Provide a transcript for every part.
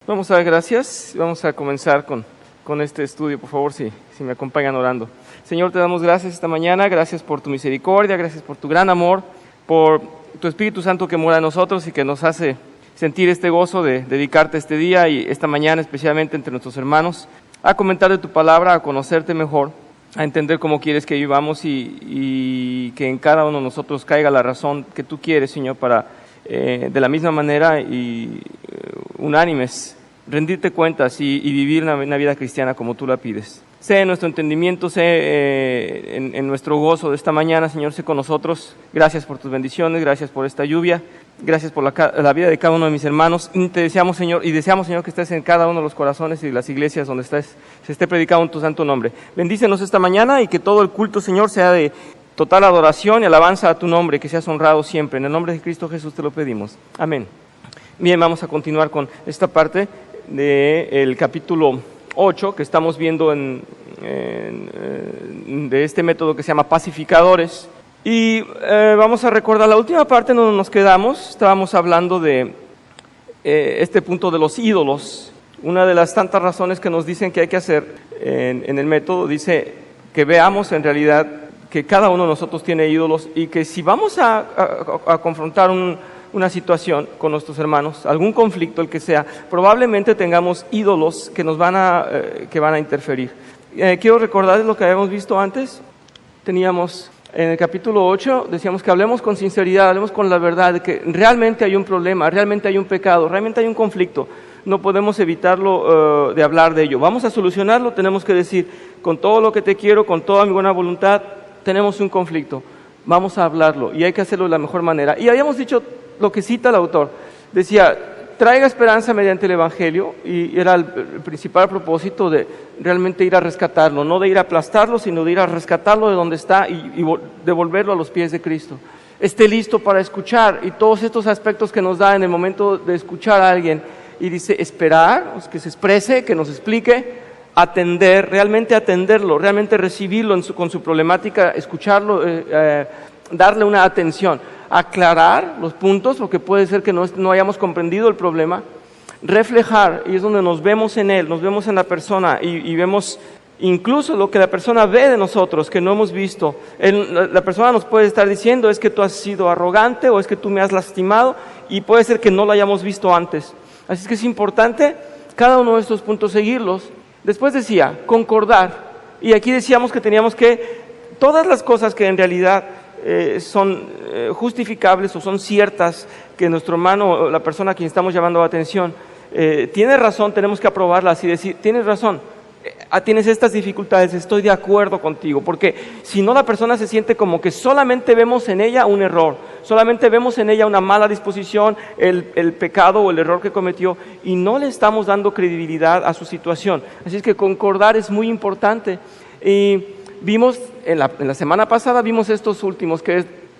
Vamos a dar gracias. Vamos a comenzar con este estudio. Por favor, si me acompañan orando. Señor, te damos gracias esta mañana. Gracias por tu misericordia, gracias por tu gran amor, por tu Espíritu Santo que mora en nosotros y que nos hace sentir este gozo de dedicarte este día y esta mañana especialmente entre nuestros hermanos, a comentar de tu palabra, a conocerte mejor, a entender cómo quieres que vivamos y que en cada uno de nosotros caiga la razón que tú quieres, Señor, para de la misma manera y unánimes rendirte cuentas y vivir una vida cristiana como tú la pides. Sé en nuestro entendimiento, sé en nuestro gozo de esta mañana, Señor, sé con nosotros. Gracias por tus bendiciones, gracias por esta lluvia, gracias por la vida de cada uno de mis hermanos. Te deseamos, Señor, que estés en cada uno de los corazones y las iglesias donde se esté predicando en tu santo nombre. Bendícenos esta mañana y que todo el culto, Señor, sea de total adoración y alabanza a tu nombre, que seas honrado siempre. En el nombre de Cristo Jesús te lo pedimos. Amén. Bien, vamos a continuar con esta parte del capítulo 8 que estamos viendo de este método que se llama pacificadores. Y vamos a recordar la última parte en donde nos quedamos. Estábamos hablando de este punto de los ídolos. Una de las tantas razones que nos dicen que hay que hacer en el método, dice que veamos en realidad que cada uno de nosotros tiene ídolos y que si vamos a confrontar una situación con nuestros hermanos, algún conflicto, el que sea, probablemente tengamos ídolos que van a interferir. Quiero recordarles lo que habíamos visto antes. Teníamos en el capítulo 8, decíamos que hablemos con sinceridad, hablemos con la verdad, de que realmente hay un problema, realmente hay un pecado, realmente hay un conflicto. No podemos evitarlo de hablar de ello. Vamos a solucionarlo, tenemos que decir, con todo lo que te quiero, con toda mi buena voluntad, tenemos un conflicto. Vamos a hablarlo y hay que hacerlo de la mejor manera. Y habíamos dicho lo que cita el autor, decía, traiga esperanza mediante el Evangelio, y era el principal propósito de realmente ir a rescatarlo, no de ir a aplastarlo, sino de ir a rescatarlo de donde está y devolverlo a los pies de Cristo. Esté listo para escuchar, y todos estos aspectos que nos da en el momento de escuchar a alguien, y dice esperar, que se exprese, que nos explique, atender, realmente atenderlo, realmente recibirlo con su problemática, escucharlo, darle una atención, aclarar los puntos, porque puede ser que no hayamos comprendido el problema, reflejar, y es donde nos vemos en él, nos vemos en la persona y vemos incluso lo que la persona ve de nosotros, que no hemos visto. La persona nos puede estar diciendo, es que tú has sido arrogante o es que tú me has lastimado, y puede ser que no lo hayamos visto antes. Así es que es importante cada uno de estos puntos seguirlos. Después decía, concordar, y aquí decíamos que teníamos que, todas las cosas que en realidad son justificables o son ciertas, que nuestro hermano o la persona a quien estamos llamando la atención tiene razón, tenemos que aprobarlas y decir, tienes razón, tienes estas dificultades, estoy de acuerdo contigo, porque si no la persona se siente como que solamente vemos en ella un error, solamente vemos en ella una mala disposición, el pecado o el error que cometió, y no le estamos dando credibilidad a su situación. Así es que concordar es muy importante. Y vimos en la semana pasada, vimos estos últimos,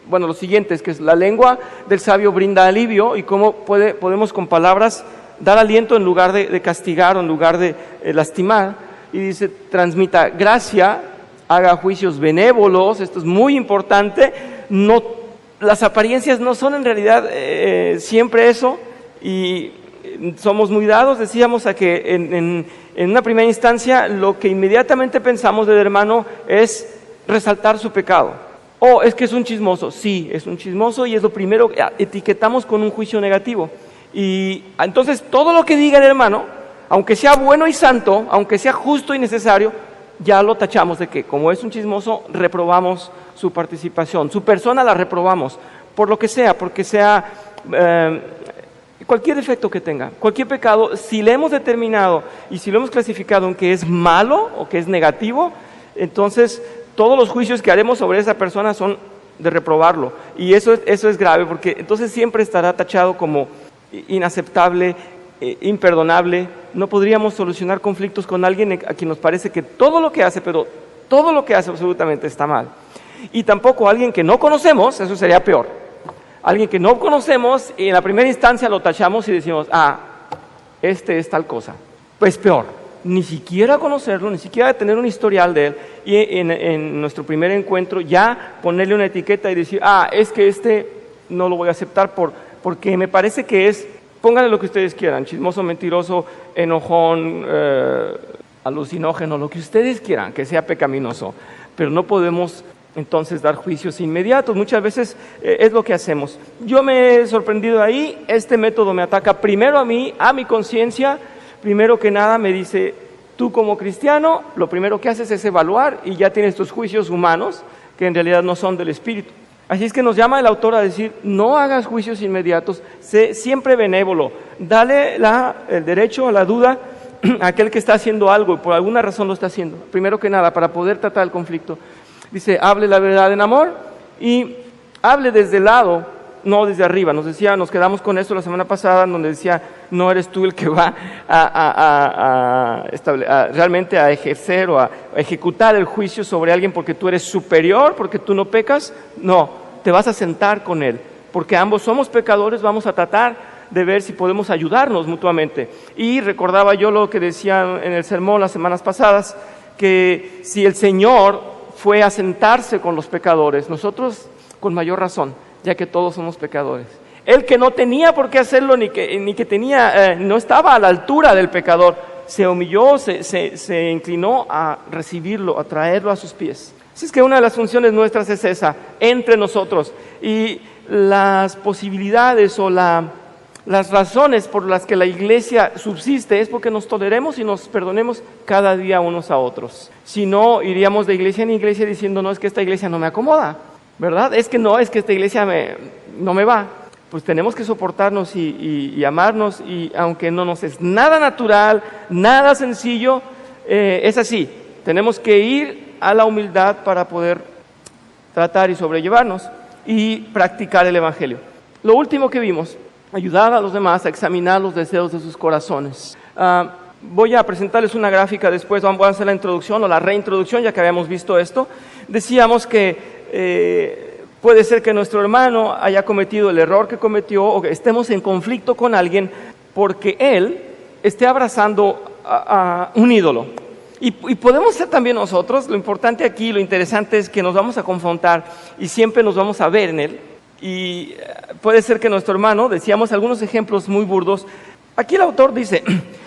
los siguientes, que es la lengua del sabio brinda alivio, y cómo podemos con palabras dar aliento en lugar de castigar o en lugar de lastimar. Y dice, transmita gracia, haga juicios benévolos. Esto es muy importante. Las apariencias no son en realidad siempre eso, y somos muy dados, decíamos, a que en una primera instancia lo que inmediatamente pensamos del hermano es resaltar su pecado. Es que es un chismoso. Sí, es un chismoso, y es lo primero que etiquetamos con un juicio negativo. Y entonces todo lo que diga el hermano, aunque sea bueno y santo, aunque sea justo y necesario, ya lo tachamos de que, como es un chismoso, reprobamos su participación, su persona la reprobamos, por lo que sea, porque sea cualquier defecto que tenga, cualquier pecado, si le hemos determinado y si lo hemos clasificado en que es malo o que es negativo, entonces todos los juicios que haremos sobre esa persona son de reprobarlo, y eso es grave, porque entonces siempre estará tachado como inaceptable, imperdonable. No podríamos solucionar conflictos con alguien a quien nos parece que todo lo que hace, pero todo lo que hace absolutamente está mal. Y tampoco alguien que no conocemos, eso sería peor. Alguien que no conocemos y en la primera instancia lo tachamos y decimos, este es tal cosa. Pues peor, ni siquiera conocerlo, ni siquiera tener un historial de él, y en nuestro primer encuentro ya ponerle una etiqueta y decir, es que no lo voy a aceptar porque me parece que es Pónganle lo que ustedes quieran, chismoso, mentiroso, enojón, alucinógeno, lo que ustedes quieran, que sea pecaminoso. Pero no podemos entonces dar juicios inmediatos. Muchas veces es lo que hacemos. Yo me he sorprendido ahí, este método me ataca primero a mí, a mi conciencia. Primero que nada me dice, tú como cristiano, lo primero que haces es evaluar y ya tienes tus juicios humanos, que en realidad no son del Espíritu. Así es que nos llama el autor a decir, no hagas juicios inmediatos, sé siempre benévolo, dale el derecho a la duda a aquel que está haciendo algo y por alguna razón lo está haciendo. Primero que nada, para poder tratar el conflicto. Dice, hable la verdad en amor y hable desde el lado, no desde arriba. Nos quedamos con esto la semana pasada, donde decía, no eres tú el que va realmente a ejercer o a ejecutar el juicio sobre alguien porque tú eres superior, porque tú no pecas. No, te vas a sentar con él, porque ambos somos pecadores, vamos a tratar de ver si podemos ayudarnos mutuamente. Y recordaba yo lo que decía en el sermón las semanas pasadas, que si el Señor fue a sentarse con los pecadores, nosotros con mayor razón, ya que todos somos pecadores. Él que no tenía por qué hacerlo, ni que tenía, no estaba a la altura del pecador, se humilló, se inclinó a recibirlo, a traerlo a sus pies. Así es que una de las funciones nuestras es esa, entre nosotros. Y las posibilidades o las razones por las que la iglesia subsiste es porque nos toleremos y nos perdonemos cada día unos a otros. Si no, iríamos de iglesia en iglesia diciendo, no, es que esta iglesia no me acomoda, ¿verdad? Es que esta iglesia no me va. Pues tenemos que soportarnos y amarnos, y aunque no nos es nada natural, nada sencillo, es así. Tenemos que ir a la humildad para poder tratar y sobrellevarnos y practicar el Evangelio. Lo último que vimos, ayudar a los demás a examinar los deseos de sus corazones. Voy a presentarles una gráfica después, vamos a hacer la introducción o la reintroducción, ya que habíamos visto esto. Decíamos que puede ser que nuestro hermano haya cometido el error que cometió, o que estemos en conflicto con alguien porque él esté abrazando a un ídolo. Y podemos ser también nosotros. Lo importante aquí, lo interesante es que nos vamos a confrontar y siempre nos vamos a ver en él. Y puede ser que nuestro hermano, decíamos algunos ejemplos muy burdos. Aquí el autor dice,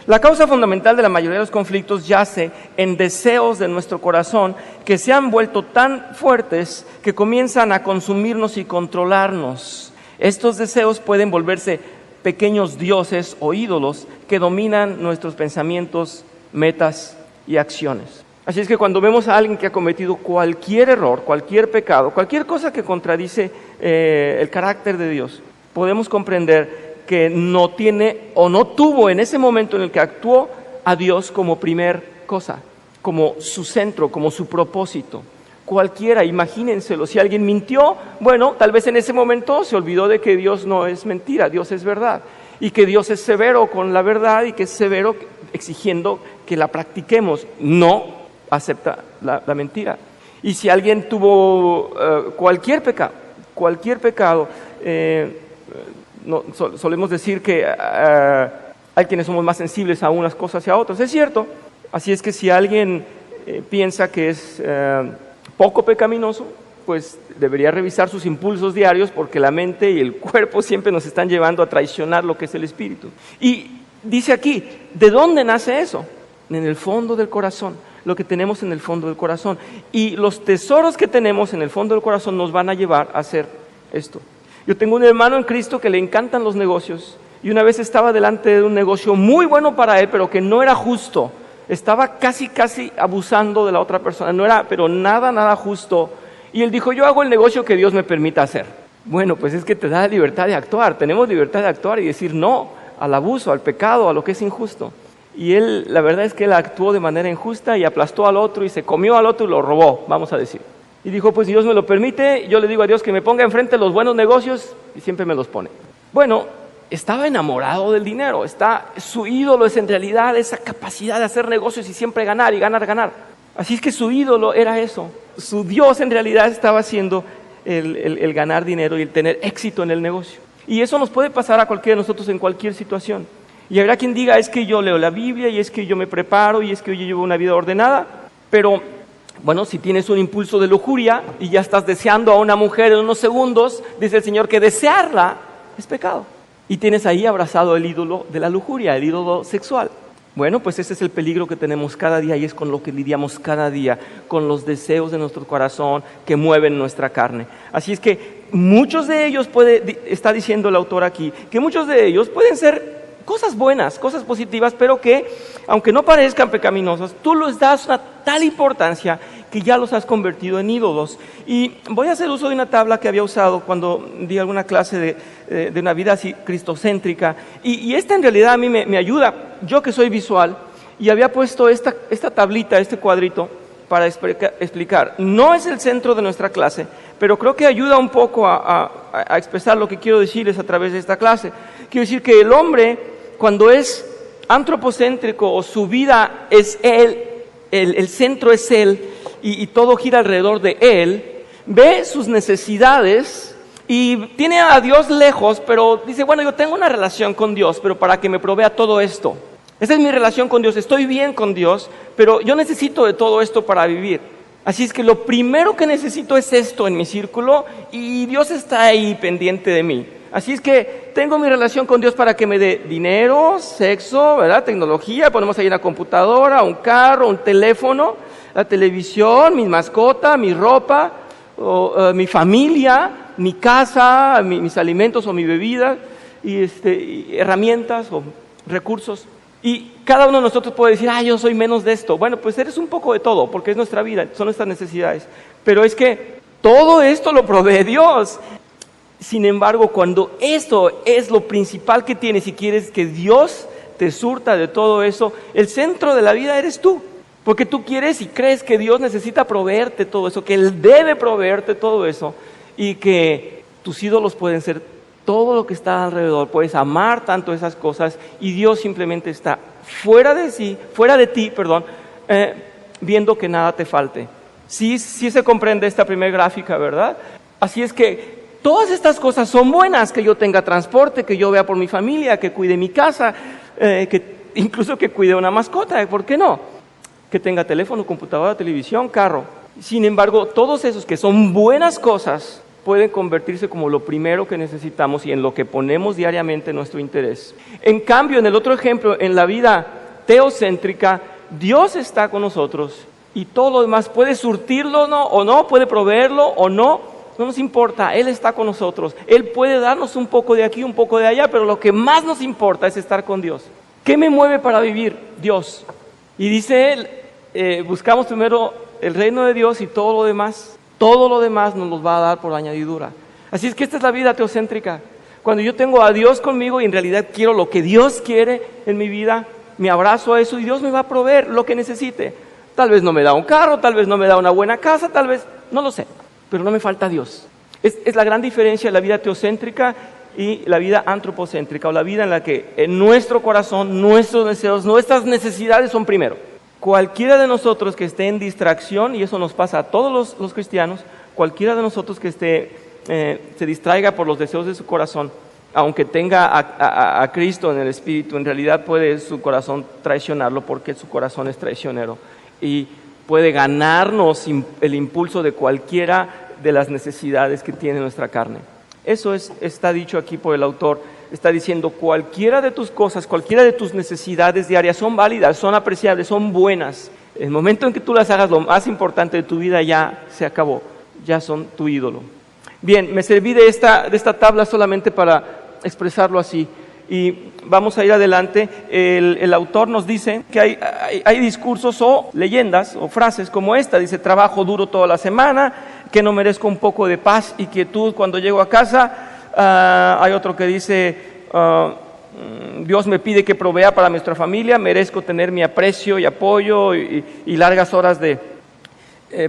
la causa fundamental de la mayoría de los conflictos yace en deseos de nuestro corazón que se han vuelto tan fuertes que comienzan a consumirnos y controlarnos. Estos deseos pueden volverse pequeños dioses o ídolos que dominan nuestros pensamientos, metas y acciones. Así es que cuando vemos a alguien que ha cometido cualquier error, cualquier pecado, cualquier cosa que contradice el carácter de Dios, podemos comprender que no tiene o no tuvo en ese momento en el que actuó a Dios como primer cosa, como su centro, como su propósito. Cualquiera, imagínenselo, si alguien mintió, bueno, tal vez en ese momento se olvidó de que Dios no es mentira, Dios es verdad, y que Dios es severo con la verdad y que es severo exigiendo que la practiquemos, no acepta la mentira. Y si alguien tuvo cualquier pecado, solemos decir que hay quienes somos más sensibles a unas cosas y a otras, es cierto. Así es que si alguien piensa que es poco pecaminoso, pues debería revisar sus impulsos diarios, porque la mente y el cuerpo siempre nos están llevando a traicionar lo que es el espíritu. Y dice aquí, ¿de dónde nace eso? En el fondo del corazón, lo que tenemos en el fondo del corazón. Y los tesoros que tenemos en el fondo del corazón nos van a llevar a hacer esto. Yo tengo un hermano en Cristo que le encantan los negocios, y una vez estaba delante de un negocio muy bueno para él, pero que no era justo. Estaba casi abusando de la otra persona, no era, pero nada justo. Y él dijo, yo hago el negocio que Dios me permita hacer. Bueno, pues es que te da libertad de actuar, tenemos libertad de actuar y decir no al abuso, al pecado, a lo que es injusto. Y él, la verdad es que él actuó de manera injusta y aplastó al otro y se comió al otro y lo robó, vamos a decir. Y dijo, pues si Dios me lo permite, yo le digo a Dios que me ponga enfrente los buenos negocios, y siempre me los pone. Bueno, estaba enamorado del dinero, su ídolo es en realidad esa capacidad de hacer negocios y siempre ganar y ganar. Así es que su ídolo era eso, su Dios en realidad estaba siendo el ganar dinero y el tener éxito en el negocio. Y eso nos puede pasar a cualquiera de nosotros en cualquier situación. Y habrá quien diga, es que yo leo la Biblia, y es que yo me preparo, y es que yo llevo una vida ordenada, pero bueno, si tienes un impulso de lujuria y ya estás deseando a una mujer en unos segundos, dice el Señor que desearla es pecado. Y tienes ahí abrazado el ídolo de la lujuria, el ídolo sexual. Bueno, pues ese es el peligro que tenemos cada día y es con lo que lidiamos cada día, con los deseos de nuestro corazón que mueven nuestra carne. Así es que muchos de ellos, está diciendo el autor aquí, que muchos de ellos pueden ser cosas buenas, cosas positivas, pero que, aunque no parezcan pecaminosos, tú les das una tal importancia que ya los has convertido en ídolos. Y voy a hacer uso de una tabla que había usado cuando di alguna clase de una vida así cristocéntrica. Y esta en realidad a mí me ayuda, yo que soy visual, y había puesto esta tablita, este cuadrito, para explicar. No es el centro de nuestra clase, pero creo que ayuda un poco a expresar lo que quiero decirles a través de esta clase. Quiero decir que el hombre, cuando es antropocéntrico o su vida es él, el centro es él, y todo gira alrededor de él, ve sus necesidades y tiene a Dios lejos, pero dice, bueno, yo tengo una relación con Dios, pero para que me provea todo esto. Esa es mi relación con Dios, estoy bien con Dios, pero yo necesito de todo esto para vivir. Así es que lo primero que necesito es esto en mi círculo y Dios está ahí pendiente de mí. Así es que tengo mi relación con Dios para que me dé dinero, sexo, ¿verdad? Tecnología, ponemos ahí una computadora, un carro, un teléfono, la televisión, mi mascota, mi ropa, mi familia, mi casa, mis alimentos o mi bebida, y herramientas o recursos. Y cada uno de nosotros puede decir, yo soy menos de esto. Bueno, pues eres un poco de todo, porque es nuestra vida, son nuestras necesidades. Pero es que todo esto lo provee Dios. Sin embargo, cuando esto es lo principal que tienes y quieres que Dios te surta de todo eso, el centro de la vida eres tú. Porque tú quieres y crees que Dios necesita proveerte todo eso, que Él debe proveerte todo eso, y que tus ídolos pueden ser todo lo que está alrededor. Puedes amar tanto esas cosas y Dios simplemente está fuera de ti, viendo que nada te falte. Sí se comprende esta primera gráfica, ¿verdad? Así es que todas estas cosas son buenas, que yo tenga transporte, que yo vea por mi familia, que cuide mi casa, incluso que cuide una mascota, ¿por qué no? Que tenga teléfono, computadora, televisión, carro. Sin embargo, todos esos que son buenas cosas pueden convertirse como lo primero que necesitamos y en lo que ponemos diariamente nuestro interés. En cambio, en el otro ejemplo, en la vida teocéntrica, Dios está con nosotros y todo lo demás puede surtirlo o no, puede proveerlo o no nos importa, Él está con nosotros. Él puede darnos un poco de aquí, un poco de allá, pero lo que más nos importa es estar con Dios. ¿Qué me mueve para vivir? Dios. Y dice Él, buscamos primero el reino de Dios y todo lo demás nos los va a dar por añadidura. Así es que esta es la vida teocéntrica. Cuando yo tengo a Dios conmigo y en realidad quiero lo que Dios quiere en mi vida, me abrazo a eso y Dios me va a proveer lo que necesite. Tal vez no me da un carro, tal vez no me da una buena casa, tal vez, no lo sé, pero no me falta Dios. Es la gran diferencia de la vida teocéntrica y la vida antropocéntrica, o la vida en la que en nuestro corazón, nuestros deseos, nuestras necesidades son primero. Cualquiera de nosotros que esté en distracción, y eso nos pasa a todos los cristianos, cualquiera de nosotros que se distraiga por los deseos de su corazón, aunque tenga a Cristo en el Espíritu, en realidad puede su corazón traicionarlo porque su corazón es traicionero y puede ganarnos el impulso de cualquiera de las necesidades que tiene nuestra carne. Eso está dicho aquí por el autor. Está diciendo, cualquiera de tus cosas, cualquiera de tus necesidades diarias son válidas, son apreciables, son buenas. El momento en que tú las hagas, lo más importante de tu vida ya se acabó, ya son tu ídolo. Bien, me serví de esta tabla solamente para expresarlo así. Y vamos a ir adelante. El autor nos dice que hay discursos o leyendas o frases como esta. Dice, trabajo duro toda la semana, que no merezco un poco de paz y quietud cuando llego a casa. Hay otro que dice, Dios me pide que provea para nuestra familia, merezco tener mi aprecio y apoyo y largas horas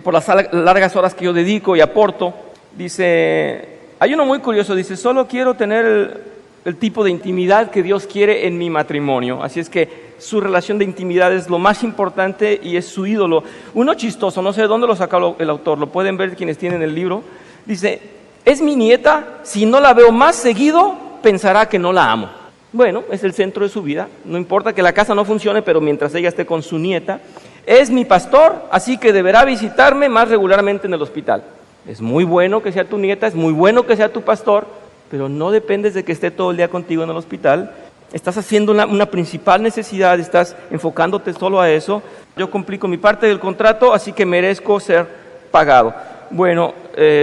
por las largas horas que yo dedico y aporto. Dice, hay uno muy curioso, dice, solo quiero tener el tipo de intimidad que Dios quiere en mi matrimonio. Así es que su relación de intimidad es lo más importante y es su ídolo. Uno chistoso, no sé de dónde lo sacó el autor, lo pueden ver quienes tienen el libro. Dice, es mi nieta, si no la veo más seguido, pensará que no la amo. Bueno, es el centro de su vida, no importa que la casa no funcione, pero mientras ella esté con su nieta. Es mi pastor, así que deberá visitarme más regularmente en el hospital. Es muy bueno que sea tu nieta, es muy bueno que sea tu pastor, pero no dependes de que esté todo el día contigo en el hospital. Estás haciendo una principal necesidad, estás enfocándote solo a eso. Yo cumplí con mi parte del contrato, así que merezco ser pagado. Bueno,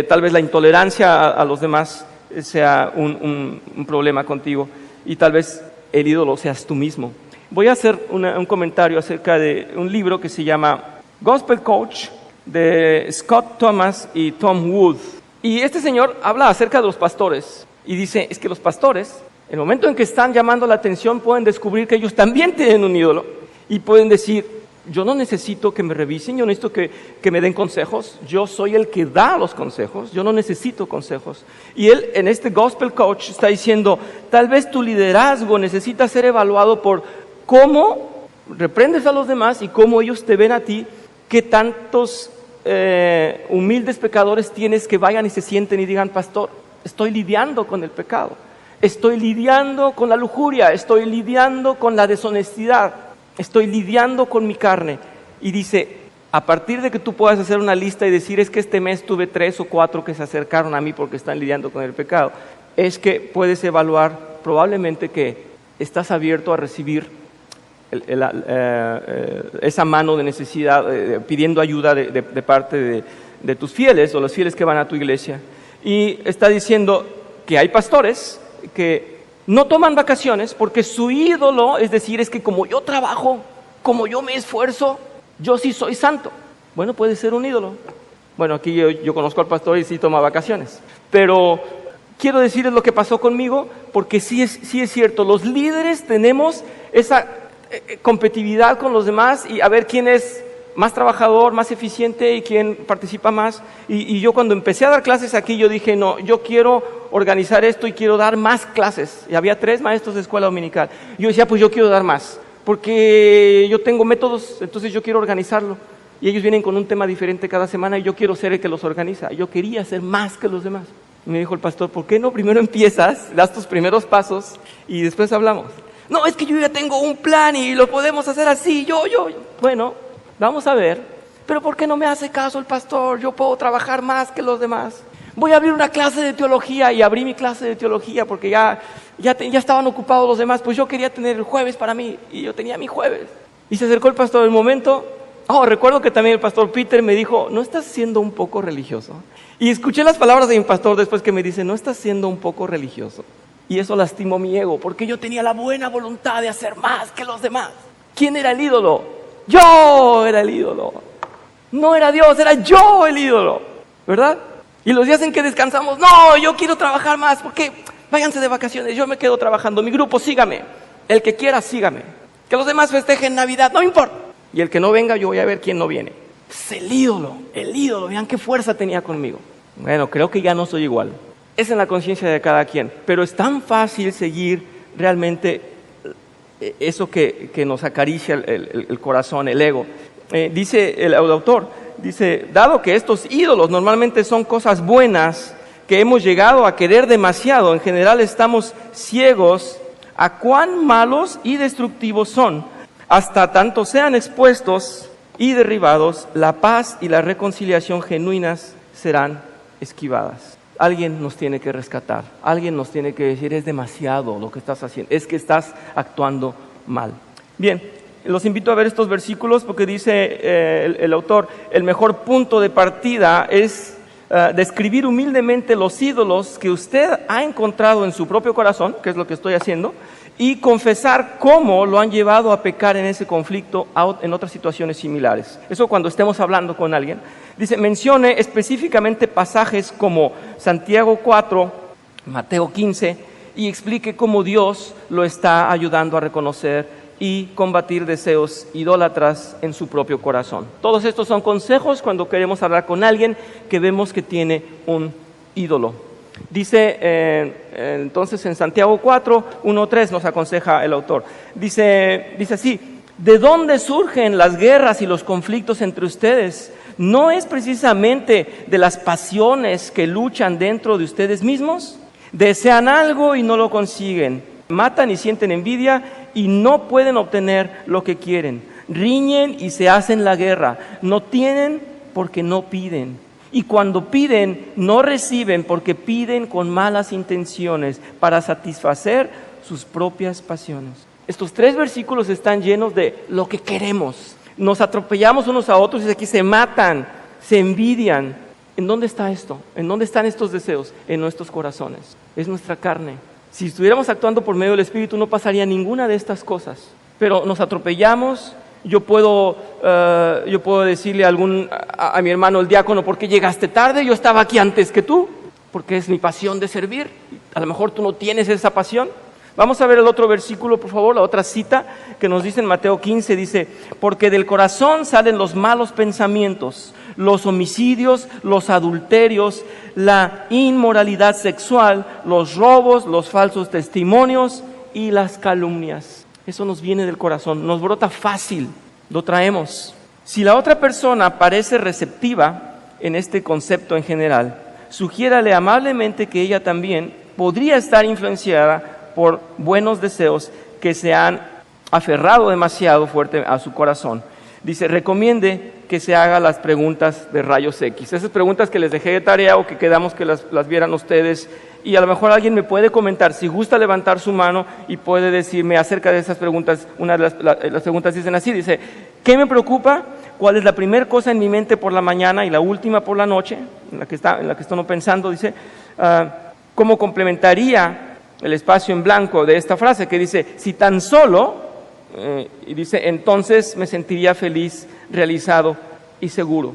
tal vez la intolerancia a los demás sea un problema contigo, y tal vez el ídolo seas tú mismo. Voy a hacer un comentario acerca de un libro que se llama Gospel Coach, de Scott Thomas y Tom Wood. Y este señor habla acerca de los pastores y dice, es que los pastores, en el momento en que están llamando la atención, pueden descubrir que ellos también tienen un ídolo y pueden decir, yo no necesito que me revisen, yo necesito que me den consejos, yo soy el que da los consejos, yo no necesito consejos. Y él en este Gospel Coach está diciendo, tal vez tu liderazgo necesita ser evaluado por cómo reprendes a los demás y cómo ellos te ven a ti, qué tantos humildes pecadores tienes que vayan y se sienten y digan, pastor, estoy lidiando con el pecado, estoy lidiando con la lujuria, estoy lidiando con la deshonestidad, estoy lidiando con mi carne. Y dice, a partir de que tú puedas hacer una lista y decir, es que este mes tuve 3 o 4 que se acercaron a mí porque están lidiando con el pecado, es que puedes evaluar probablemente que estás abierto a recibir esa mano de necesidad, pidiendo ayuda de parte de tus fieles o los fieles que van a tu iglesia. Y está diciendo que hay pastores que no toman vacaciones porque su ídolo es decir, es que como yo trabajo, como yo me esfuerzo, yo sí soy santo. Bueno, puede ser un ídolo. Bueno, aquí yo conozco al pastor y sí toma vacaciones, pero quiero decirles lo que pasó conmigo, porque sí es cierto, los líderes tenemos esa competitividad con los demás y a ver quién es más trabajador, más eficiente y quién participa más. Y yo cuando empecé a dar clases aquí, yo dije, no, yo quiero organizar esto y quiero dar más clases. Y había 3 maestros de escuela dominical. Yo decía, pues yo quiero dar más, porque yo tengo métodos, entonces yo quiero organizarlo. Y ellos vienen con un tema diferente cada semana y yo quiero ser el que los organiza. Yo quería ser más que los demás. Y me dijo el pastor, ¿por qué no primero empiezas, das tus primeros pasos y después hablamos? No, es que yo ya tengo un plan y lo podemos hacer así, yo. Bueno, vamos a ver, pero ¿por qué no me hace caso el pastor? Yo puedo trabajar más que los demás. Voy a abrir una clase de teología y abrí mi clase de teología porque ya estaban ocupados los demás, pues yo quería tener el jueves para mí y yo tenía mi jueves. Y se acercó el pastor el momento, recuerdo que también el pastor Peter me dijo, ¿no estás siendo un poco religioso? Y escuché las palabras de mi pastor después que me dice, ¿no estás siendo un poco religioso? Y eso lastimó mi ego, porque yo tenía la buena voluntad de hacer más que los demás. ¿Quién era el ídolo? Yo era el ídolo. No era Dios, era yo el ídolo, ¿verdad? Y los días en que descansamos, no, yo quiero trabajar más, porque váyanse de vacaciones, yo me quedo trabajando. Mi grupo, sígame. El que quiera, sígame. Que los demás festejen Navidad, no me importa. Y el que no venga, yo voy a ver quién no viene. Es el ídolo, vean qué fuerza tenía conmigo. Bueno, creo que ya no soy igual. Es en la conciencia de cada quien, pero es tan fácil seguir realmente eso que nos acaricia el corazón, el ego. Dice el autor, dado que estos ídolos normalmente son cosas buenas que hemos llegado a querer demasiado, en general estamos ciegos a cuán malos y destructivos son. Hasta tanto sean expuestos y derribados, la paz y la reconciliación genuinas serán esquivadas. Alguien nos tiene que rescatar, alguien nos tiene que decir, es demasiado lo que estás haciendo, es que estás actuando mal. Bien, los invito a ver estos versículos porque dice el autor, el mejor punto de partida es describir humildemente los ídolos que usted ha encontrado en su propio corazón, que es lo que estoy haciendo, y confesar cómo lo han llevado a pecar en ese conflicto en otras situaciones similares. Eso cuando estemos hablando con alguien. Dice, mencione específicamente pasajes como Santiago 4, Mateo 15, y explique cómo Dios lo está ayudando a reconocer y combatir deseos idólatras en su propio corazón. Todos estos son consejos cuando queremos hablar con alguien que vemos que tiene un ídolo. Dice entonces en Santiago 4, 1-3 nos aconseja el autor. Dice así, ¿de dónde surgen las guerras y los conflictos entre ustedes? ¿No es precisamente de las pasiones que luchan dentro de ustedes mismos? Desean algo y no lo consiguen. Matan y sienten envidia y no pueden obtener lo que quieren. Riñen y se hacen la guerra. No tienen porque no piden. Y cuando piden, no reciben porque piden con malas intenciones para satisfacer sus propias pasiones. Estos 3 versículos están llenos de lo que queremos. Nos atropellamos unos a otros y aquí se matan, se envidian. ¿En dónde está esto? ¿En dónde están estos deseos? En nuestros corazones. Es nuestra carne. Si estuviéramos actuando por medio del Espíritu no pasaría ninguna de estas cosas. Pero nos atropellamos. Yo puedo decirle a mi hermano el diácono, ¿por qué llegaste tarde? Yo estaba aquí antes que tú, porque es mi pasión de servir. A lo mejor tú no tienes esa pasión. Vamos a ver el otro versículo, por favor, la otra cita que nos dice en Mateo 15, dice, porque del corazón salen los malos pensamientos, los homicidios, los adulterios, la inmoralidad sexual, los robos, los falsos testimonios y las calumnias. Eso nos viene del corazón, nos brota fácil, lo traemos. Si la otra persona parece receptiva en este concepto en general, sugiérale amablemente que ella también podría estar influenciada por buenos deseos que se han aferrado demasiado fuerte a su corazón. Dice, recomiende que se haga las preguntas de rayos X. Esas preguntas que les dejé de tarea o que quedamos que las vieran ustedes. Y a lo mejor alguien me puede comentar, si gusta levantar su mano y puede decirme acerca de esas preguntas. Una de las preguntas dicen así, dice, ¿qué me preocupa? ¿Cuál es la primera cosa en mi mente por la mañana y la última por la noche? En la que estoy pensando, dice, ¿cómo complementaría el espacio en blanco de esta frase que dice, si tan solo, y dice, entonces me sentiría feliz, realizado y seguro?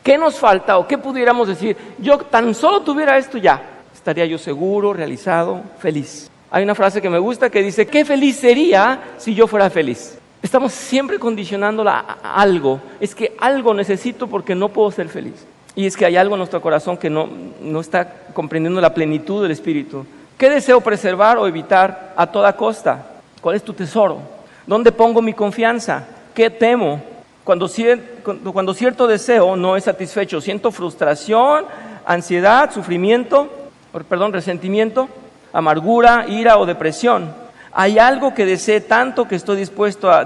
¿Qué nos falta o qué pudiéramos decir? Yo tan solo tuviera esto ya, estaría yo seguro, realizado, feliz. Hay una frase que me gusta que dice, qué feliz sería si yo fuera feliz. Estamos siempre condicionándola a algo. Es que algo necesito porque no puedo ser feliz. Y es que hay algo en nuestro corazón que no está comprendiendo la plenitud del Espíritu. ¿Qué deseo preservar o evitar a toda costa? ¿Cuál es tu tesoro? ¿Dónde pongo mi confianza? ¿Qué temo? Cuando cierto deseo no es satisfecho, siento frustración, ansiedad, resentimiento, amargura, ira o depresión. Hay algo que desee tanto que estoy dispuesto a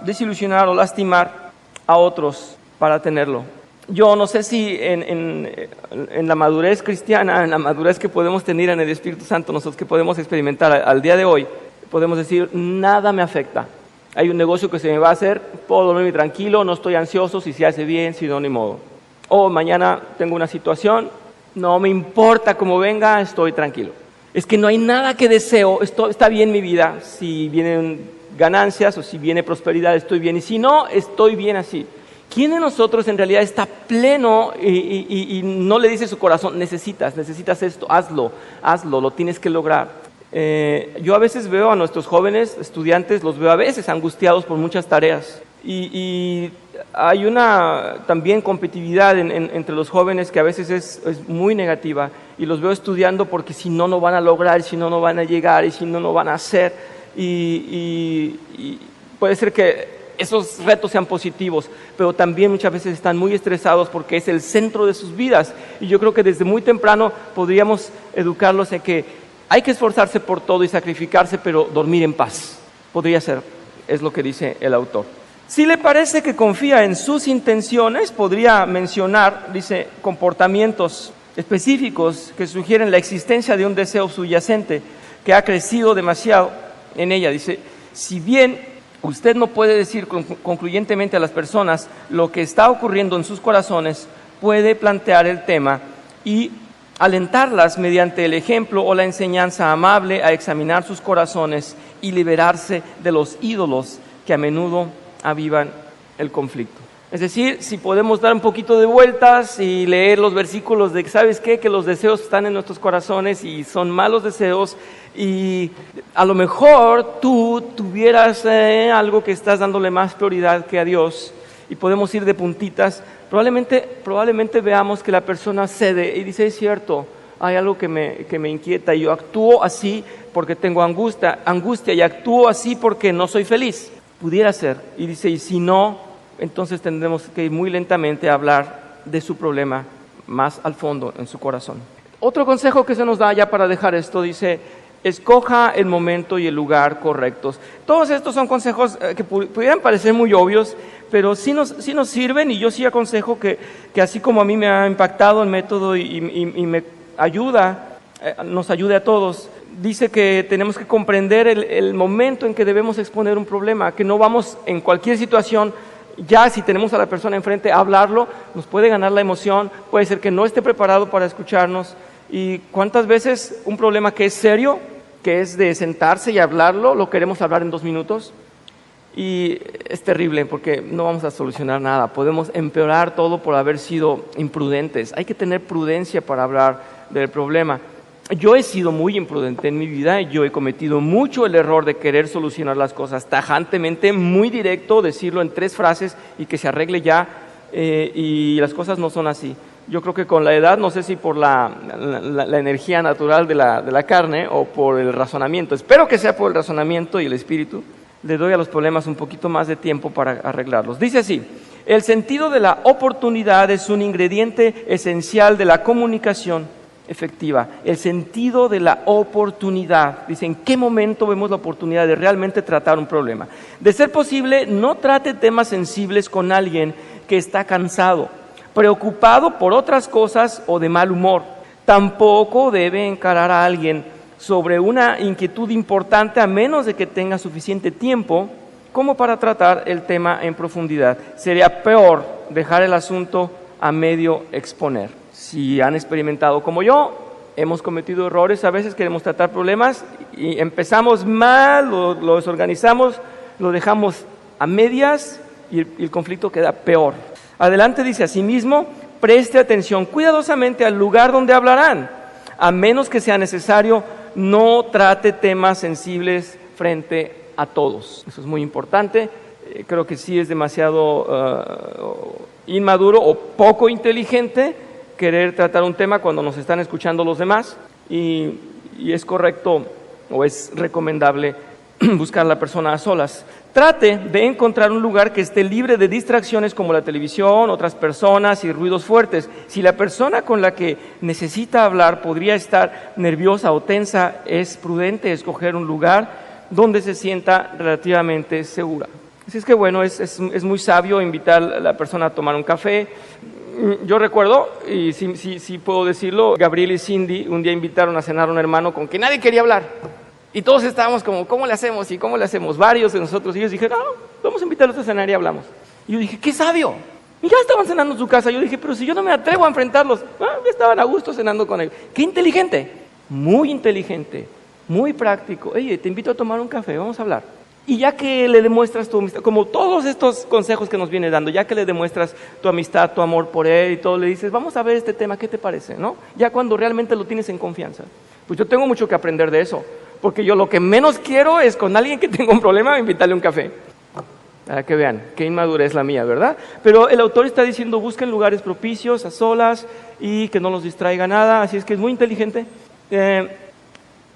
desilusionar o lastimar a otros para tenerlo. Yo no sé si en la madurez cristiana, en la madurez que podemos tener en el Espíritu Santo, nosotros que podemos experimentar al día de hoy, podemos decir, nada me afecta. Hay un negocio que se me va a hacer, puedo dormirme tranquilo, no estoy ansioso, si se hace bien, si no, ni modo. O mañana tengo una situación, no me importa cómo venga, estoy tranquilo. Es que no hay nada que deseo, está bien mi vida, si vienen ganancias o si viene prosperidad, estoy bien, y si no, estoy bien así. ¿Quién de nosotros en realidad está pleno y no le dice su corazón, necesitas esto, hazlo, lo tienes que lograr? Yo a veces veo a nuestros jóvenes estudiantes, los veo a veces angustiados por muchas tareas y hay una también competitividad entre los jóvenes que a veces es muy negativa y los veo estudiando porque si no, no van a lograr, si no, no van a llegar y si no, no van a hacer y puede ser que esos retos sean positivos, pero también muchas veces están muy estresados porque es el centro de sus vidas. Y yo creo que desde muy temprano podríamos educarlos en que hay que esforzarse por todo y sacrificarse, pero dormir en paz. Podría ser, es lo que dice el autor. Si le parece que confía en sus intenciones, podría mencionar, dice, comportamientos específicos que sugieren la existencia de un deseo subyacente que ha crecido demasiado en ella. Dice, si bien usted no puede decir concluyentemente a las personas lo que está ocurriendo en sus corazones, puede plantear el tema y alentarlas mediante el ejemplo o la enseñanza amable a examinar sus corazones y liberarse de los ídolos que a menudo avivan el conflicto. Es decir, si podemos dar un poquito de vueltas y leer los versículos de, ¿sabes qué? Que los deseos están en nuestros corazones y son malos deseos y a lo mejor tú tuvieras algo que estás dándole más prioridad que a Dios y podemos ir de puntitas, probablemente veamos que la persona cede y dice, es cierto, hay algo que me inquieta y yo actúo así porque tengo angustia y actúo así porque no soy feliz. Pudiera ser, y dice, y si no, entonces tendremos que ir muy lentamente a hablar de su problema más al fondo en su corazón. Otro consejo que se nos da ya para dejar esto, dice, Escoja el momento y el lugar correctos. Todos estos son consejos que pudieran parecer muy obvios, pero sí nos sirven, y yo sí aconsejo que así como a mí me ha impactado el método y me ayuda, nos ayude a todos. Dice que tenemos que comprender el momento en que debemos exponer un problema, que no vamos en cualquier situación, ya si tenemos a la persona enfrente a hablarlo, nos puede ganar la emoción, puede ser que no esté preparado para escucharnos. Y cuántas veces un problema que es serio, que es de sentarse y hablarlo, lo queremos hablar en 2 minutos, y es terrible porque no vamos a solucionar nada, podemos empeorar todo por haber sido imprudentes. Hay que tener prudencia para hablar del problema. Yo he sido muy imprudente en mi vida, y yo he cometido mucho el error de querer solucionar las cosas tajantemente, muy directo, decirlo en 3 frases y que se arregle ya, y las cosas no son así. Yo creo que con la edad, no sé si por la energía natural de la carne o por el razonamiento, espero que sea por el razonamiento y el espíritu, le doy a los problemas un poquito más de tiempo para arreglarlos. Dice así: el sentido de la oportunidad es un ingrediente esencial de la comunicación efectiva. El sentido de la oportunidad. Dice, ¿en qué momento vemos la oportunidad de realmente tratar un problema? De ser posible, no trate temas sensibles con alguien que está cansado, preocupado por otras cosas o de mal humor. Tampoco debe encarar a alguien sobre una inquietud importante a menos de que tenga suficiente tiempo como para tratar el tema en profundidad. Sería peor dejar el asunto a medio exponer. Si han experimentado como yo, hemos cometido errores, a veces queremos tratar problemas y empezamos mal, lo desorganizamos, lo dejamos a medias y el conflicto queda peor. Adelante dice: asimismo, preste atención cuidadosamente al lugar donde hablarán, a menos que sea necesario, no trate temas sensibles frente a todos. Eso es muy importante. Creo que sí es demasiado inmaduro o poco inteligente querer tratar un tema cuando nos están escuchando los demás, y es correcto o es recomendable buscar a la persona a solas. Trate de encontrar un lugar que esté libre de distracciones como la televisión, otras personas y ruidos fuertes. Si la persona con la que necesita hablar podría estar nerviosa o tensa, es prudente escoger un lugar donde se sienta relativamente segura. Así es que bueno, es muy sabio invitar a la persona a tomar un café. Yo recuerdo, y sí puedo decirlo, Gabriel y Cindy un día invitaron a cenar a un hermano con quien nadie quería hablar. Y todos estábamos como, ¿cómo le hacemos? ¿Y cómo le hacemos? Varios de nosotros. Y ellos dijeron, no, vamos a invitarlos a cenar y hablamos. Y yo dije, ¡qué sabio! Y ya estaban cenando en su casa. Yo dije, pero si yo no me atrevo a enfrentarlos. Ya estaban a gusto cenando con él. ¡Qué inteligente! Muy inteligente, muy práctico. Oye, te invito a tomar un café, vamos a hablar. Y ya que le demuestras tu amistad, como todos estos consejos que nos viene dando, ya que le demuestras tu amistad, tu amor por él y todo, le dices, vamos a ver este tema, ¿qué te parece? ¿No? Ya cuando realmente lo tienes en confianza. Pues yo tengo mucho que aprender de eso, porque yo lo que menos quiero es con alguien que tenga un problema invitarle un café. Para que vean, qué inmadurez la mía, ¿verdad? Pero el autor está diciendo, busquen lugares propicios, a solas, y que no los distraiga nada, así es que es muy inteligente.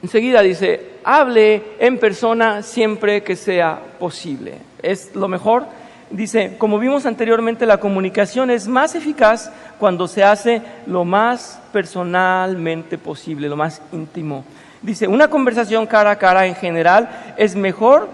Enseguida dice, hable en persona siempre que sea posible. Es lo mejor. Dice, como vimos anteriormente, la comunicación es más eficaz cuando se hace lo más personalmente posible, lo más íntimo. Dice, una conversación cara a cara en general es mejor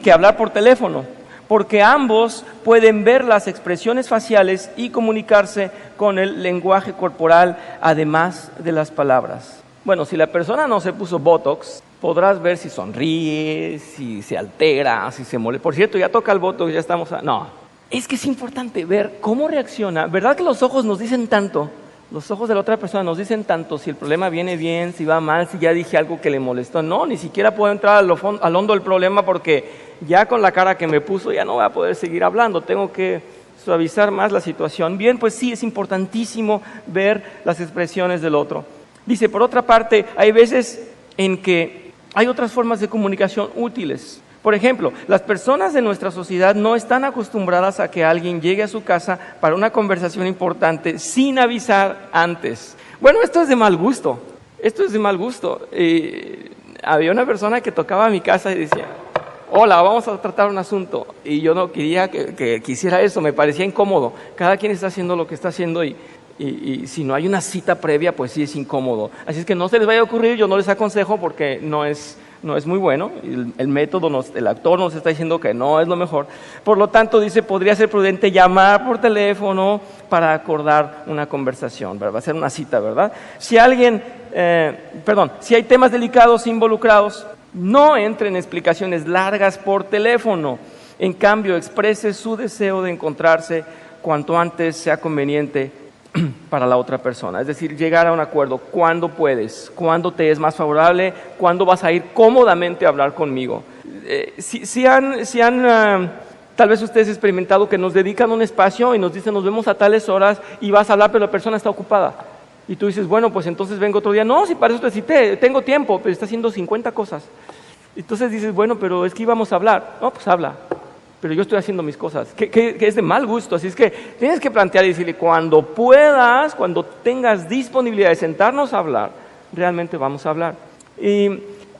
que hablar por teléfono, porque ambos pueden ver las expresiones faciales y comunicarse con el lenguaje corporal, además de las palabras. Bueno, si la persona no se puso Botox, podrás ver si sonríe, si se altera, si se molesta. Por cierto, ya toca el Botox, ya estamos No, es que es importante ver cómo reacciona. ¿Verdad que los ojos nos dicen tanto? Los ojos de la otra persona nos dicen tanto si el problema viene bien, si va mal, si ya dije algo que le molestó. No, ni siquiera puedo entrar al hondo del problema porque ya con la cara que me puso ya no voy a poder seguir hablando. Tengo que suavizar más la situación. Bien, pues sí, es importantísimo ver las expresiones del otro. Dice, por otra parte, hay veces en que hay otras formas de comunicación útiles. Por ejemplo, las personas de nuestra sociedad no están acostumbradas a que alguien llegue a su casa para una conversación importante sin avisar antes. Bueno, esto es de mal gusto. Había una persona que tocaba a mi casa y decía, hola, vamos a tratar un asunto. Y yo no quería que quisiera eso, me parecía incómodo. Cada quien está haciendo lo que está haciendo y Y si no hay una cita previa, pues sí es incómodo. Así es que no se les vaya a ocurrir, yo no les aconsejo porque no es muy bueno. El método, el autor nos está diciendo que no es lo mejor. Por lo tanto, dice, podría ser prudente llamar por teléfono para acordar una conversación, ¿verdad? Hacer una cita, ¿verdad? Si hay temas delicados involucrados, no entre en explicaciones largas por teléfono. En cambio, exprese su deseo de encontrarse cuanto antes sea conveniente para la otra persona. Es decir, llegar a un acuerdo. ¿Cuándo puedes? ¿Cuándo te es más favorable? ¿Cuándo vas a ir cómodamente a hablar conmigo? Tal vez ustedes han experimentado que nos dedican un espacio y nos dicen nos vemos a tales horas y vas a hablar, pero la persona está ocupada. Y tú dices, bueno, pues entonces vengo otro día. No, si para eso te cité, tengo tiempo, pero está haciendo 50 cosas. Entonces dices, bueno, pero es que íbamos a hablar. No, pues habla. Pero yo estoy haciendo mis cosas, que es de mal gusto. Así es que tienes que plantear y decirle, cuando puedas, cuando tengas disponibilidad de sentarnos a hablar, realmente vamos a hablar. Y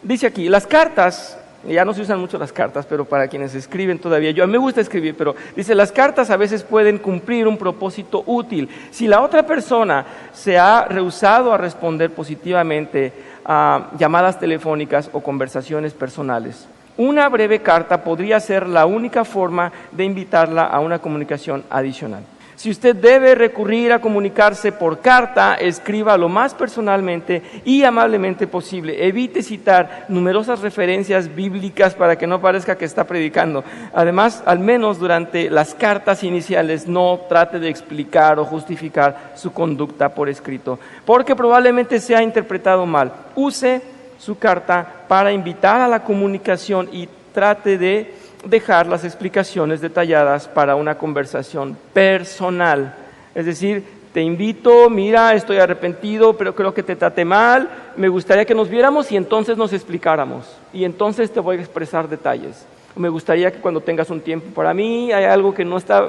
dice aquí, las cartas, ya no se usan mucho las cartas, pero para quienes escriben todavía, a mí me gusta escribir, pero dice, las cartas a veces pueden cumplir un propósito útil. Si la otra persona se ha rehusado a responder positivamente a llamadas telefónicas o conversaciones personales, una breve carta podría ser la única forma de invitarla a una comunicación adicional. Si usted debe recurrir a comunicarse por carta, escriba lo más personalmente y amablemente posible. Evite citar numerosas referencias bíblicas para que no parezca que está predicando. Además, al menos durante las cartas iniciales, no trate de explicar o justificar su conducta por escrito, porque probablemente sea interpretado mal. Use su carta para invitar a la comunicación y trate de dejar las explicaciones detalladas para una conversación personal. Es decir, te invito, mira, estoy arrepentido, pero creo que te traté mal, me gustaría que nos viéramos y entonces nos explicáramos. Y entonces te voy a expresar detalles. Me gustaría que cuando tengas un tiempo para mí, hay algo que no está,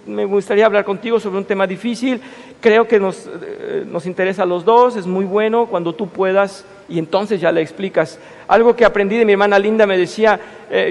me gustaría hablar contigo sobre un tema difícil, creo que nos interesa a los dos, es muy bueno cuando tú puedas, y entonces ya le explicas. Algo que aprendí de mi hermana Linda, me decía,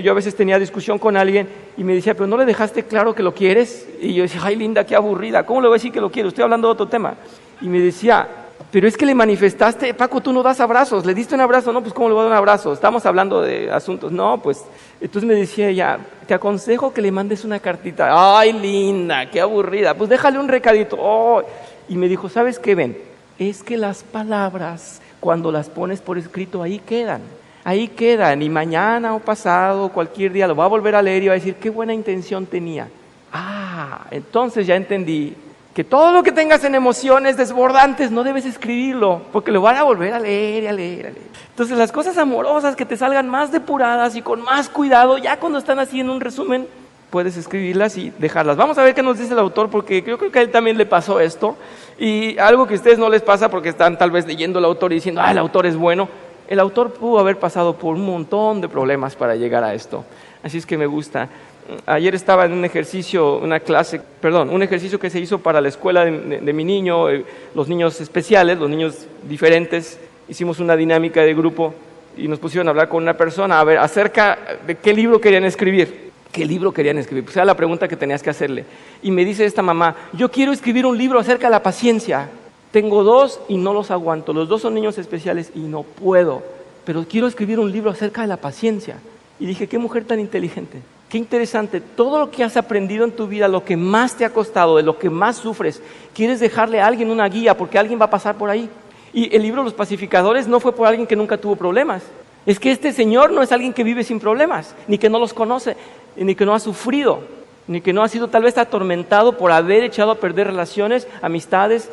yo a veces tenía discusión con alguien y me decía, pero ¿no le dejaste claro que lo quieres? Y yo decía, ay Linda, qué aburrida, ¿cómo le voy a decir que lo quiero? Estoy hablando de otro tema. Y me decía, pero es que le manifestaste, Paco, tú no das abrazos, le diste un abrazo, no, pues ¿cómo le voy a dar un abrazo? Estamos hablando de asuntos, no, pues. Entonces me decía ella, te aconsejo que le mandes una cartita. Ay Linda, qué aburrida, pues déjale un recadito. Oh. Y me dijo, ¿sabes qué, Ben? Es que las palabras, cuando las pones por escrito, ahí quedan, y mañana o pasado, cualquier día lo va a volver a leer y va a decir, qué buena intención tenía. Entonces ya entendí que todo lo que tengas en emociones desbordantes no debes escribirlo, porque lo van a volver a leer y a leer, a leer. Entonces las cosas amorosas que te salgan más depuradas y con más cuidado, ya cuando están así en un resumen, puedes escribirlas y dejarlas. Vamos a ver qué nos dice el autor, porque yo creo que a él también le pasó esto, y algo que a ustedes no les pasa porque están tal vez leyendo el autor y diciendo, el autor es bueno. El autor pudo haber pasado por un montón de problemas para llegar a esto, así es que me gusta. Ayer estaba en un ejercicio que se hizo para la escuela de mi niño, los niños especiales, los niños diferentes. Hicimos una dinámica de grupo y nos pusieron a hablar con una persona, a ver, acerca de qué libro querían escribir. Pues era la pregunta que tenías que hacerle. Y me dice esta mamá, yo quiero escribir un libro acerca de la paciencia. Tengo 2 y no los aguanto. Los 2 son niños especiales y no puedo. Pero quiero escribir un libro acerca de la paciencia. Y dije, qué mujer tan inteligente. Qué interesante. Todo lo que has aprendido en tu vida, lo que más te ha costado, de lo que más sufres, quieres dejarle a alguien una guía porque alguien va a pasar por ahí. Y el libro Los Pacificadores no fue por alguien que nunca tuvo problemas. Es que este señor no es alguien que vive sin problemas, ni que no los conoce, ni que no ha sufrido, ni que no ha sido tal vez atormentado por haber echado a perder relaciones, amistades.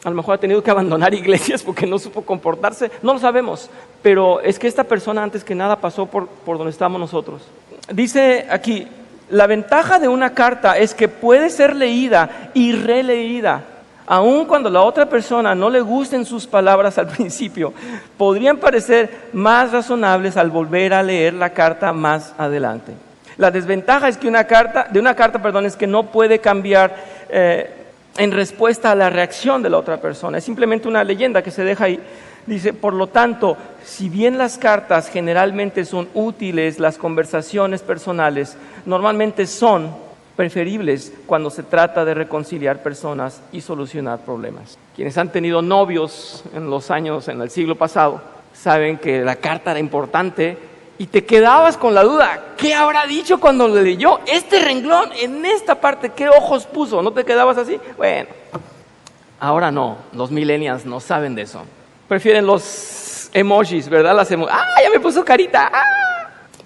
A lo mejor ha tenido que abandonar iglesias porque no supo comportarse, no lo sabemos, pero es que esta persona antes que nada pasó por donde estamos nosotros. Dice aquí, la ventaja de una carta es que puede ser leída y releída, aun cuando a la otra persona no le gusten sus palabras al principio, podrían parecer más razonables al volver a leer la carta más adelante. La desventaja es que una carta es que no puede cambiar en respuesta a la reacción de la otra persona. Es simplemente una leyenda que se deja ahí. Dice, por lo tanto, si bien las cartas generalmente son útiles, las conversaciones personales normalmente son preferibles cuando se trata de reconciliar personas y solucionar problemas. Quienes han tenido novios en el siglo pasado, saben que la carta era importante y te quedabas con la duda, ¿qué habrá dicho cuando le leyó este renglón en esta parte? ¿Qué ojos puso? ¿No te quedabas así? Bueno, ahora no, los millennials no saben de eso. Prefieren los emojis, ¿verdad? ya me puso carita,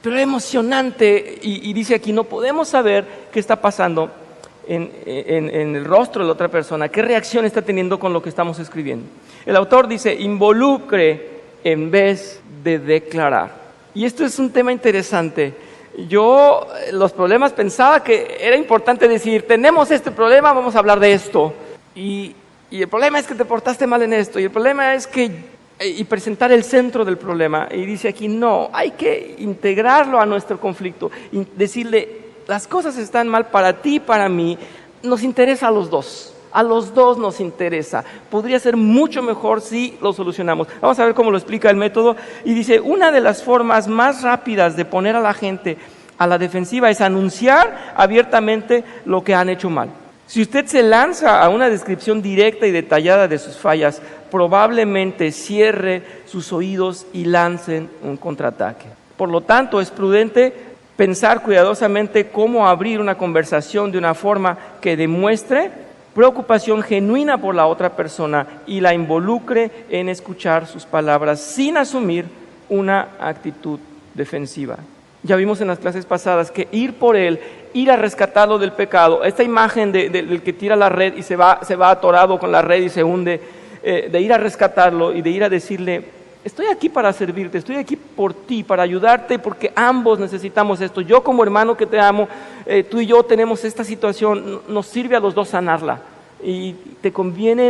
Pero es emocionante y dice aquí, no podemos saber qué está pasando en el rostro de la otra persona, qué reacción está teniendo con lo que estamos escribiendo. El autor dice, involucre en vez de declarar. Y esto es un tema interesante. Yo, los problemas, pensaba que era importante decir, tenemos este problema, vamos a hablar de esto. Y el problema es que te portaste mal en esto, y el problema es que... y presentar el centro del problema. Y dice aquí, no, hay que integrarlo a nuestro conflicto, y decirle, las cosas están mal para ti, para mí, nos interesa a los dos nos interesa, podría ser mucho mejor si lo solucionamos. Vamos a ver cómo lo explica el método, y dice, una de las formas más rápidas de poner a la gente a la defensiva es anunciar abiertamente lo que han hecho mal. Si usted se lanza a una descripción directa y detallada de sus fallas, probablemente cierre sus oídos y lancen un contraataque. Por lo tanto, es prudente pensar cuidadosamente cómo abrir una conversación de una forma que demuestre preocupación genuina por la otra persona y la involucre en escuchar sus palabras sin asumir una actitud defensiva. Ya vimos en las clases pasadas que ir por él, ir a rescatarlo del pecado, esta imagen del que tira la red y se va atorado con la red y se hunde, de ir a rescatarlo y de ir a decirle, estoy aquí para servirte, estoy aquí por ti, para ayudarte, porque ambos necesitamos esto. Yo como hermano que te amo, tú y yo tenemos esta situación, nos sirve a los dos sanarla. Y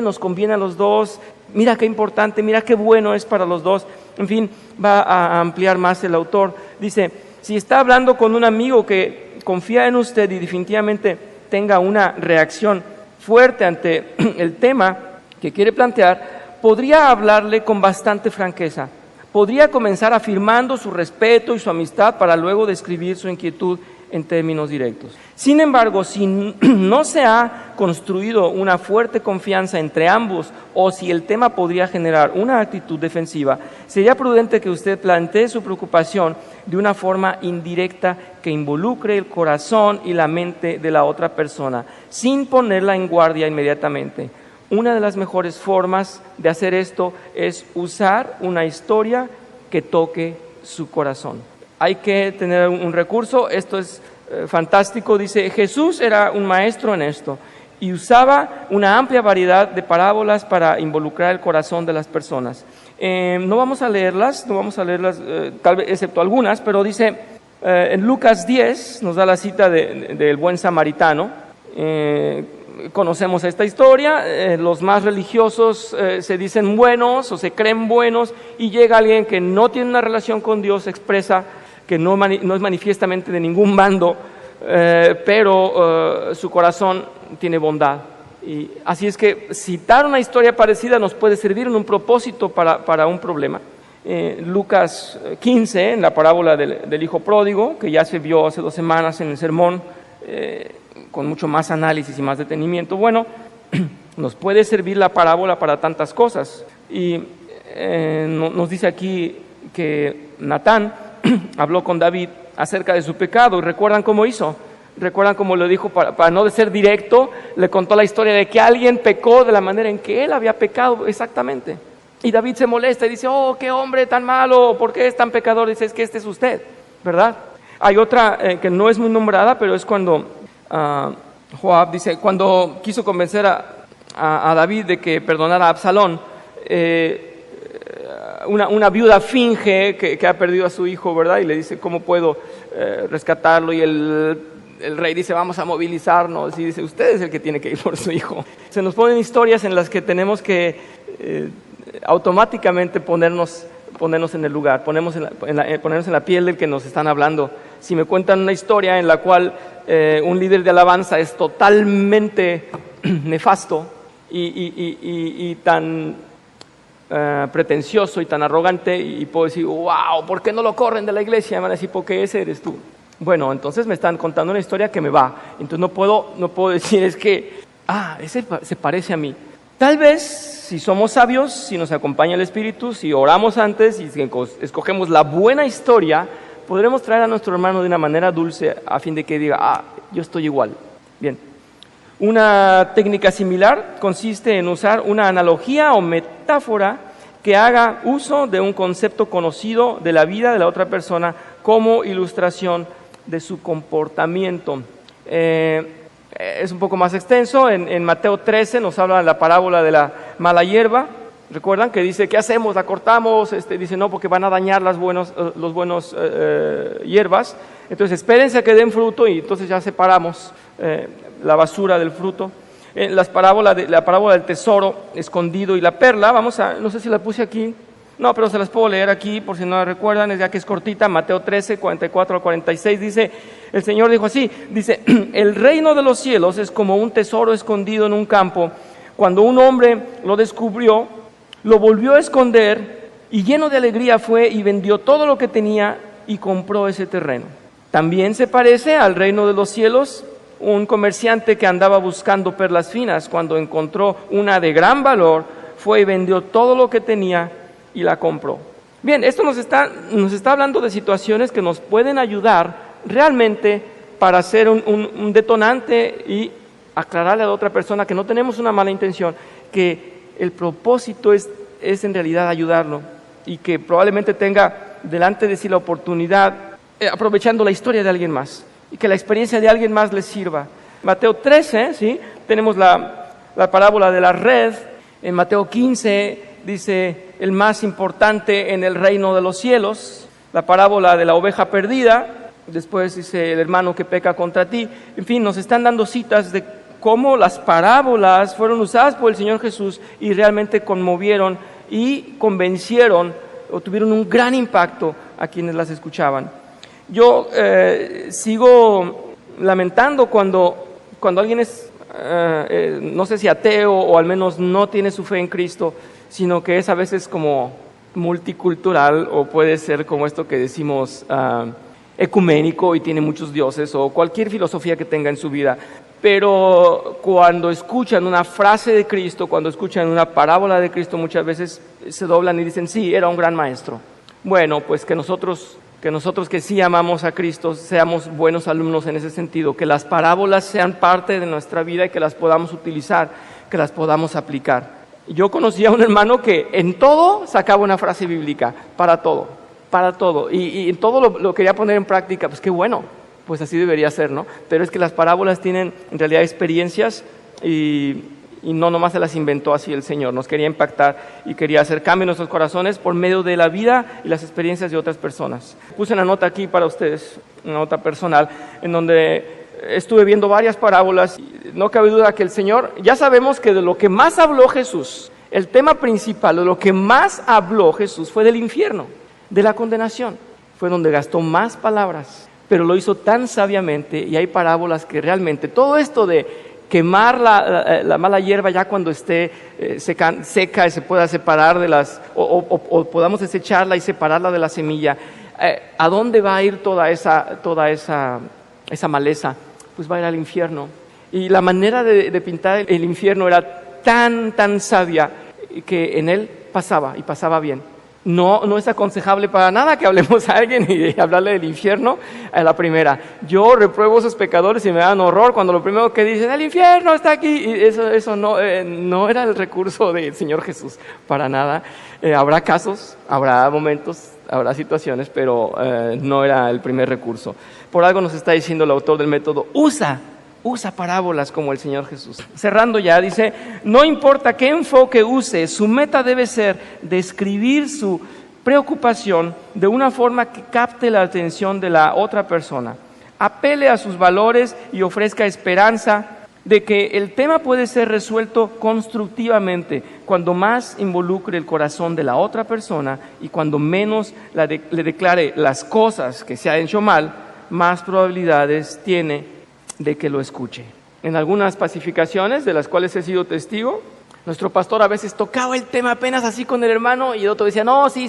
nos conviene a los dos, mira qué importante, mira qué bueno es para los dos. En fin, va a ampliar más el autor. Dice, si está hablando con un amigo que confía en usted y definitivamente tenga una reacción fuerte ante el tema que quiere plantear, podría hablarle con bastante franqueza. Podría comenzar afirmando su respeto y su amistad para luego describir su inquietud en términos directos. Sin embargo, si no se ha construido una fuerte confianza entre ambos o si el tema podría generar una actitud defensiva, sería prudente que usted plantee su preocupación de una forma indirecta que involucre el corazón y la mente de la otra persona, sin ponerla en guardia inmediatamente. Una de las mejores formas de hacer esto es usar una historia que toque su corazón. Hay que tener un recurso, esto es fantástico, dice, Jesús era un maestro en esto y usaba una amplia variedad de parábolas para involucrar el corazón de las personas. No vamos a leerlas, tal vez, excepto algunas, pero dice, en Lucas 10 nos da la cita del buen samaritano. Conocemos esta historia, los más religiosos se dicen buenos o se creen buenos y llega alguien que no tiene una relación con Dios, expresa que no es manifiestamente de ningún bando, pero su corazón tiene bondad. Y así es que citar una historia parecida nos puede servir en un propósito para un problema. Lucas 15, en la parábola del hijo pródigo, que ya se vio hace 2 semanas en el sermón, con mucho más análisis y más detenimiento. Bueno, nos puede servir la parábola para tantas cosas. Y nos dice aquí que Natán habló con David acerca de su pecado. ¿Y recuerdan cómo hizo? ¿Recuerdan cómo lo dijo? Para no ser directo, le contó la historia de que alguien pecó de la manera en que él había pecado exactamente. Y David se molesta y dice, oh, qué hombre tan malo, ¿por qué es tan pecador? Dice, es que este es usted, ¿verdad? Hay otra que no es muy nombrada, pero es cuando Joab dice, cuando quiso convencer a David de que perdonara a Absalón, una viuda finge que ha perdido a su hijo, ¿verdad? Y le dice, ¿cómo puedo rescatarlo? Y el rey dice, vamos a movilizarnos. Y dice, usted es el que tiene que ir por su hijo. Se nos ponen historias en las que tenemos que automáticamente ponernos en el lugar, ponernos en la piel del que nos están hablando. Si me cuentan una historia en la cual un líder de alabanza es totalmente nefasto y tan pretencioso y tan arrogante, y puedo decir, wow, ¿por qué no lo corren de la iglesia? Y van a decir, porque ese eres tú. Bueno, entonces me están contando una historia que me va. Entonces no puedo decir es que, ese se parece a mí. Tal vez, si somos sabios, si nos acompaña el Espíritu, si oramos antes y si escogemos la buena historia, podremos traer a nuestro hermano de una manera dulce a fin de que diga, yo estoy igual. Bien. Una técnica similar consiste en usar una analogía o metáfora que haga uso de un concepto conocido de la vida de la otra persona como ilustración de su comportamiento. Es un poco más extenso. En Mateo 13 nos habla de la parábola de la mala hierba. ¿Recuerdan que dice, ¿qué hacemos? ¿La cortamos? Dice, no, porque van a dañar los buenos hierbas. Entonces, espérense a que den fruto y entonces ya separamos la basura del fruto. La parábola del tesoro escondido y la perla, no sé si la puse aquí, no, pero se las puedo leer aquí por si no la recuerdan, ya que es cortita. Mateo 13, 44 al 46, dice, el Señor dijo así, dice, el reino de los cielos es como un tesoro escondido en un campo. Cuando un hombre lo descubrió, lo volvió a esconder y lleno de alegría fue y vendió todo lo que tenía y compró ese terreno. También se parece al reino de los cielos un comerciante que andaba buscando perlas finas. Cuando encontró una de gran valor, fue y vendió todo lo que tenía y la compró. Bien, esto nos está hablando de situaciones que nos pueden ayudar realmente para hacer un detonante y aclararle a la otra persona que no tenemos una mala intención, que el propósito es en realidad ayudarlo y que probablemente tenga delante de sí la oportunidad, aprovechando la historia de alguien más, y que la experiencia de alguien más les sirva. Mateo 13, ¿sí? Tenemos la parábola de la red. En Mateo 15 dice, el más importante en el reino de los cielos. La parábola de la oveja perdida. Después dice, el hermano que peca contra ti. En fin, nos están dando citas de cómo las parábolas fueron usadas por el Señor Jesús y realmente conmovieron y convencieron o tuvieron un gran impacto a quienes las escuchaban. Yo sigo lamentando cuando alguien es, no sé si ateo o al menos no tiene su fe en Cristo, sino que es a veces como multicultural o puede ser como esto que decimos ecuménico y tiene muchos dioses o cualquier filosofía que tenga en su vida. Pero cuando escuchan una frase de Cristo, cuando escuchan una parábola de Cristo, muchas veces se doblan y dicen, sí, era un gran maestro. Bueno, pues que nosotros que sí amamos a Cristo, seamos buenos alumnos en ese sentido, que las parábolas sean parte de nuestra vida y que las podamos utilizar, que las podamos aplicar. Yo conocí a un hermano que en todo sacaba una frase bíblica, para todo, y en todo lo quería poner en práctica. Pues qué bueno, pues así debería ser, ¿no? Pero es que las parábolas tienen en realidad experiencias y no nomás se las inventó así el Señor. Nos quería impactar y quería hacer cambio en nuestros corazones por medio de la vida y las experiencias de otras personas. Puse una nota aquí para ustedes, una nota personal, en donde estuve viendo varias parábolas. No cabe duda que el Señor, ya sabemos que de lo que más habló Jesús, el tema principal, de lo que más habló Jesús fue del infierno, de la condenación. Fue donde gastó más palabras, pero lo hizo tan sabiamente, y hay parábolas que realmente, todo esto de quemar la mala hierba ya cuando esté seca y se pueda separar de o podamos desecharla y separarla de la semilla, ¿a dónde va a ir toda esa maleza? Pues va a ir al infierno. Y la manera de pintar el infierno era tan sabia que en él pasaba y pasaba bien. No es aconsejable para nada que hablemos a alguien y hablarle del infierno a la primera. Yo repruebo a esos pecadores y me dan horror cuando lo primero que dicen, el infierno está aquí. Y eso no era el recurso del Señor Jesús, para nada. Habrá casos, habrá momentos, habrá situaciones, pero no era el primer recurso. Por algo nos está diciendo el autor del método, usa parábolas como el Señor Jesús. Cerrando ya, dice, no importa qué enfoque use, su meta debe ser describir su preocupación de una forma que capte la atención de la otra persona, apele a sus valores y ofrezca esperanza de que el tema puede ser resuelto constructivamente cuando más involucre el corazón de la otra persona y cuando menos le declare las cosas que se ha hecho mal, más probabilidades tiene de que lo escuche. En algunas pacificaciones de las cuales he sido testigo, nuestro pastor a veces tocaba el tema apenas así con el hermano y el otro decía, no, sí,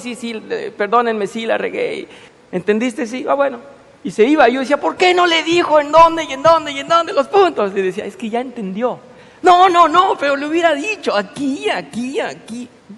perdónenme, sí, la regué. ¿Entendiste? Sí, bueno. Y se iba, y yo decía, ¿por qué no le dijo en dónde y en dónde y en dónde los puntos? Y decía, es que ya entendió. No, pero le hubiera dicho, aquí.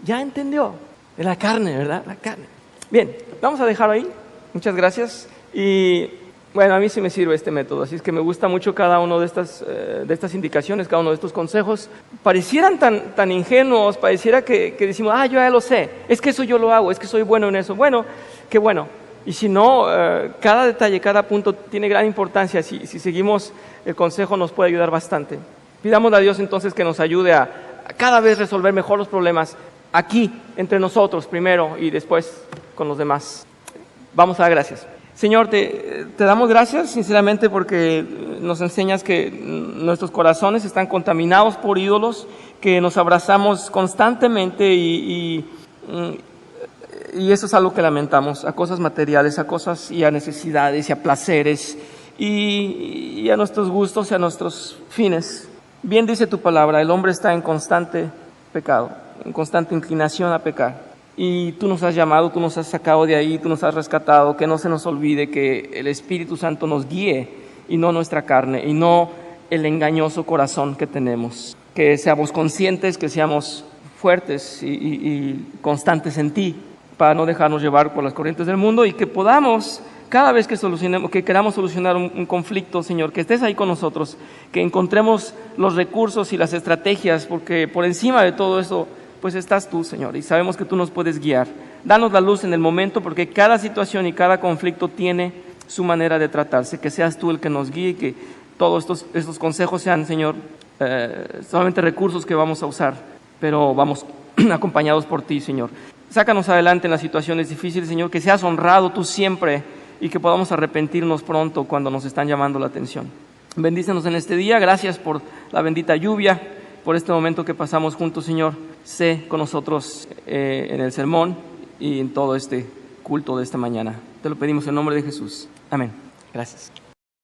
Ya entendió. De la carne, ¿verdad? La carne. Bien, vamos a dejar ahí. Muchas gracias. Y bueno, a mí sí me sirve este método, así es que me gusta mucho cada uno de estas indicaciones, cada uno de estos consejos. Parecieran tan ingenuos, pareciera que decimos, yo ya lo sé, es que eso yo lo hago, es que soy bueno en eso. Bueno, qué bueno. Y si no, cada detalle, cada punto tiene gran importancia. Si seguimos el consejo nos puede ayudar bastante. Pidamos a Dios entonces que nos ayude a cada vez resolver mejor los problemas aquí, entre nosotros primero y después con los demás. Vamos a dar gracias. Señor, te damos gracias sinceramente porque nos enseñas que nuestros corazones están contaminados por ídolos, que nos abrazamos constantemente y eso es algo que lamentamos, a cosas materiales, a cosas y a necesidades y a placeres y a nuestros gustos y a nuestros fines. Bien dice tu palabra, el hombre está en constante pecado, en constante inclinación a pecar. Y tú nos has llamado, tú nos has sacado de ahí, tú nos has rescatado, que no se nos olvide que el Espíritu Santo nos guíe y no nuestra carne y no el engañoso corazón que tenemos. Que seamos conscientes, que seamos fuertes y constantes en ti para no dejarnos llevar por las corrientes del mundo y que podamos, cada vez que queramos solucionar un conflicto, Señor, que estés ahí con nosotros, que encontremos los recursos y las estrategias, porque por encima de todo eso pues estás tú, Señor, y sabemos que tú nos puedes guiar. Danos la luz en el momento, porque cada situación y cada conflicto tiene su manera de tratarse. Que seas tú el que nos guíe y que todos estos consejos sean, Señor, solamente recursos que vamos a usar, pero vamos acompañados por ti, Señor. Sácanos adelante en las situaciones difíciles, Señor, que seas honrado tú siempre y que podamos arrepentirnos pronto cuando nos están llamando la atención. Bendícenos en este día. Gracias por la bendita lluvia, por este momento que pasamos juntos, Señor. Sé con nosotros en el sermón y en todo este culto de esta mañana. Te lo pedimos en nombre de Jesús. Amén. Gracias.